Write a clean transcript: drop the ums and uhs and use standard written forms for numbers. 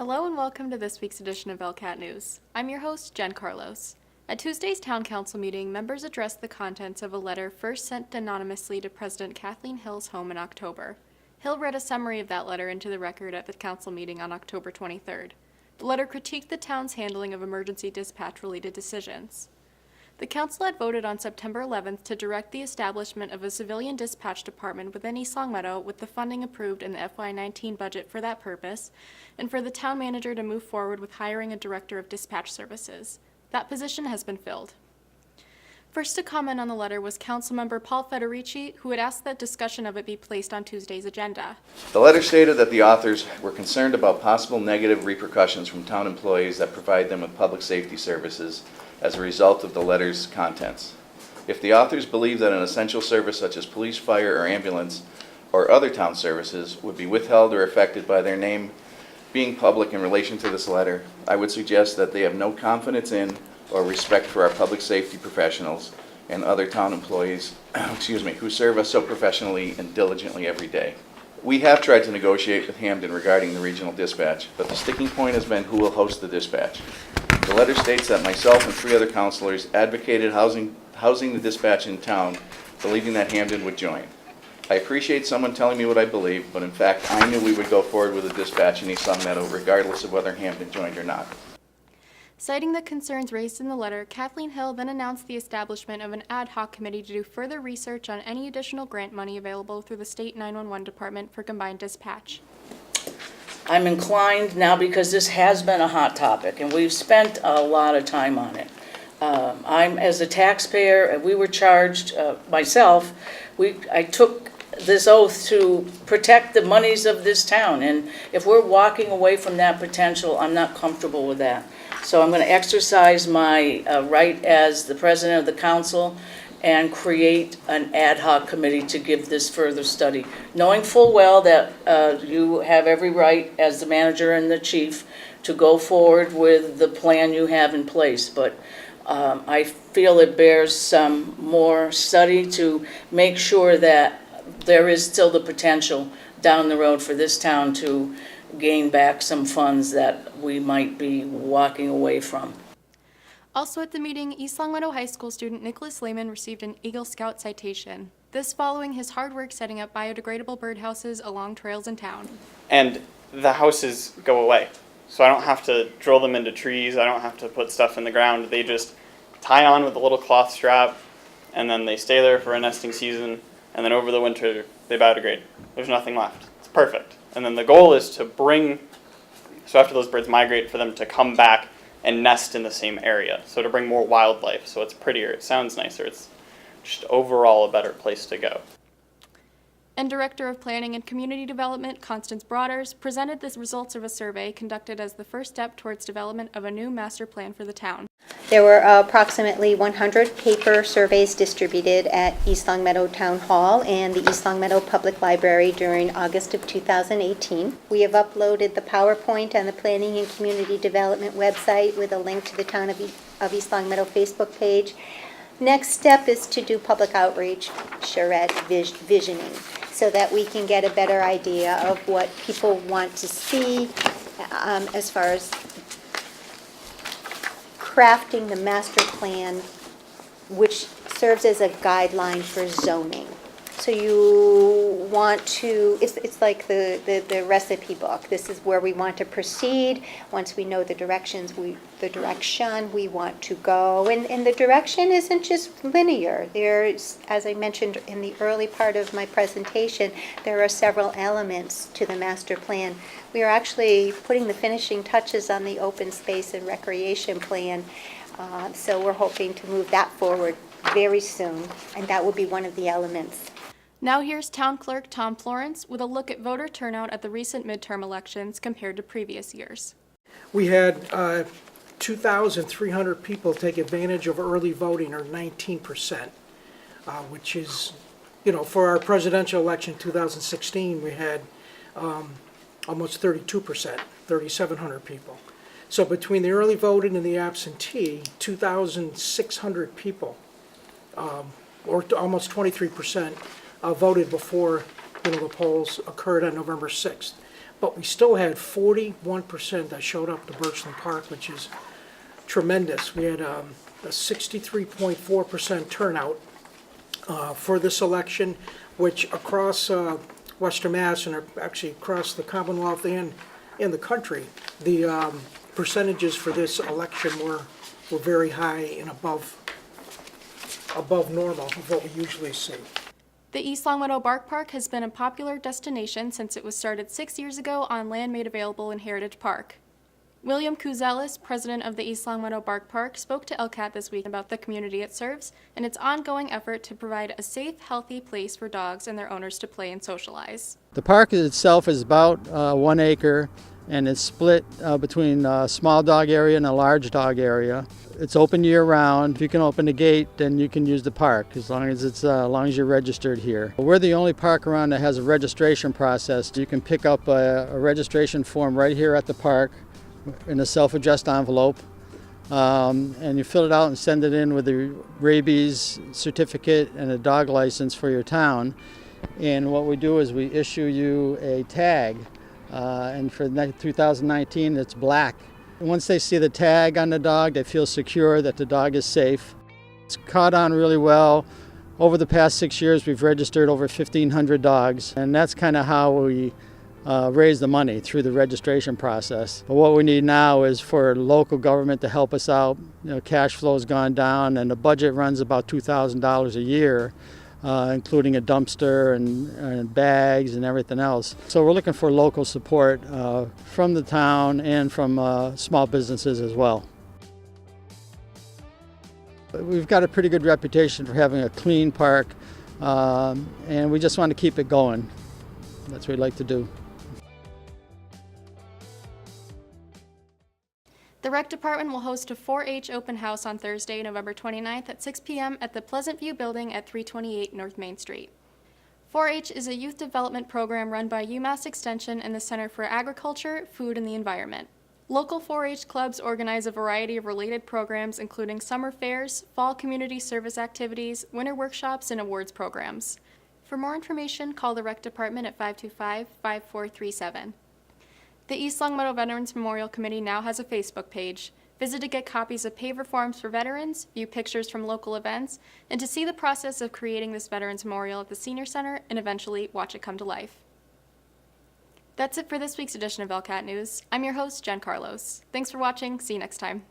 Hello and welcome to this week's edition of ELCAT News. I'm your host, Jen Carlos. At Tuesday's Town Council meeting, members addressed the contents of a letter first sent anonymously to President Kathleen Hill's home in October. Hill read a summary of that letter into the record at the council meeting on October 23rd. The letter critiqued the town's handling of emergency dispatch-related decisions. The council had voted on September 11th to direct the establishment of a civilian dispatch department within East Longmeadow with the funding approved in the FY19 budget for that purpose, and for the town manager to move forward with hiring a director of dispatch services. That position has been filled. First to comment on the letter was Councilmember Paul Federici, who had asked that discussion of it be placed on Tuesday's agenda. The letter stated that the authors were concerned about possible negative repercussions from town employees that provide them with public safety services as a result of the letter's contents. If the authors believe that an essential service such as police, fire, or ambulance, or other town services would be withheld or affected by their name being public in relation to this letter, I would suggest that they have no confidence in or respect for our public safety professionals and other town employees who serve us so professionally and diligently every day. We have tried to negotiate with Hamden regarding the regional dispatch, but the sticking point has been who will host the dispatch. The letter states that myself and 3 other councilors advocated housing the dispatch in town, believing that Hamden would join. I appreciate someone telling me what I believe, but in fact, I knew we would go forward with a dispatch in East Longmeadow regardless of whether Hamden joined or not. Citing the concerns raised in the letter, Kathleen Hill then announced the establishment of an ad hoc committee to do further research on any additional grant money available through the state 911 department for combined dispatch. I'm inclined now, because this has been a hot topic and we've spent a lot of time on it. As a taxpayer, we were charged, myself, I took this oath to protect the monies of this town, and if we're walking away from that potential, I'm not comfortable with that. So I'm going to exercise my right as the president of the council and create an ad hoc committee to give this further study, knowing full well that you have every right as the manager and the chief to go forward with the plan you have in place. But I feel it bears some more study to make sure that there is still the potential down the road for this town to gain back some funds that we might be walking away from. Also at the meeting, East Longmeadow High School student Nicholas Lehman received an Eagle Scout citation. This following his hard work setting up biodegradable birdhouses along trails in town. And the houses go away. So I don't have to drill them into trees, I don't have to put stuff in the ground. They just tie on with a little cloth strap, and then they stay there for a nesting season, and then over the winter they biodegrade. There's nothing left. It's perfect. And then the goal is to so after those birds migrate, for them to come back and nest in the same area. So to bring more wildlife, so it's prettier, it sounds nicer, it's just overall a better place to go. And Director of Planning and Community Development, Constance Broaders, presented the results of a survey conducted as the first step towards development of a new master plan for the town. There were approximately 100 paper surveys distributed at East Longmeadow Town Hall and the East Longmeadow Public Library during August of 2018. We have uploaded the PowerPoint on the Planning and Community Development website with a link to the Town of East Longmeadow Facebook page. Next step is to do public outreach, charrette visioning, so that we can get a better idea of what people want to see as far as crafting the master plan, which serves as a guideline for zoning. So you want to, it's like the recipe book. This is where we want to proceed. Once we know the direction we want to go. And the direction isn't just linear. There's, as I mentioned in the early part of my presentation, there are several elements to the master plan. We are actually putting the finishing touches on the open space and recreation plan. So we're hoping to move that forward very soon, and that will be one of the elements. Now here's Town Clerk Tom Florence with a look at voter turnout at the recent midterm elections compared to previous years. We had 2,300 people take advantage of early voting, or 19%, which is, for our presidential election 2016, we had almost 32%, 3,700 people. So between the early voting and the absentee, 2,600 people, or almost 23%, voted before the polls occurred on November 6th. but we still had 41% that showed up to Birchland Park, which is tremendous. We had a 63.4% turnout for this election, which across Western Mass and actually across the Commonwealth and in the country, the percentages for this election were very high and above normal of what we usually see. The East Longmeadow Bark Park has been a popular destination since it was started 6 years ago on land made available in Heritage Park. William Kuzelis, president of the East Longmeadow Bark Park, spoke to ELCAT this week about the community it serves and its ongoing effort to provide a safe, healthy place for dogs and their owners to play and socialize. The park itself is about 1 acre, and it's split between a small dog area and a large dog area. It's open year-round. If you can open the gate, then you can use the park as long as you're registered here. We're the only park around that has a registration process. You can pick up a registration form right here at the park in a self-addressed envelope, and you fill it out and send it in with a rabies certificate and a dog license for your town. And what we do is we issue you a tag, and for 2019 it's black. And once they see the tag on the dog, they feel secure that the dog is safe. It's caught on really well. Over the past 6 years, we've registered over 1,500 dogs, and that's kind of how we raise the money, through the registration process. But what we need now is for local government to help us out. Cash flow's gone down, and the budget runs about $2,000 a year, including a dumpster and bags and everything else. So we're looking for local support from the town and from small businesses as well. We've got a pretty good reputation for having a clean park, and we just want to keep it going. That's what we like to do. The Rec Department will host a 4-H open house on Thursday, November 29th at 6 p.m. at the Pleasant View Building at 328 North Main Street. 4-H is a youth development program run by UMass Extension and the Center for Agriculture, Food, and the Environment. Local 4-H clubs organize a variety of related programs, including summer fairs, fall community service activities, winter workshops, and awards programs. For more information, call the Rec Department at 525-5437. The East Longmeadow Veterans Memorial Committee now has a Facebook page. Visit to get copies of paver forms for veterans, view pictures from local events, and to see the process of creating this Veterans Memorial at the Senior Center and eventually watch it come to life. That's it for this week's edition of ELCAT News. I'm your host, Jen Carlos. Thanks for watching. See you next time.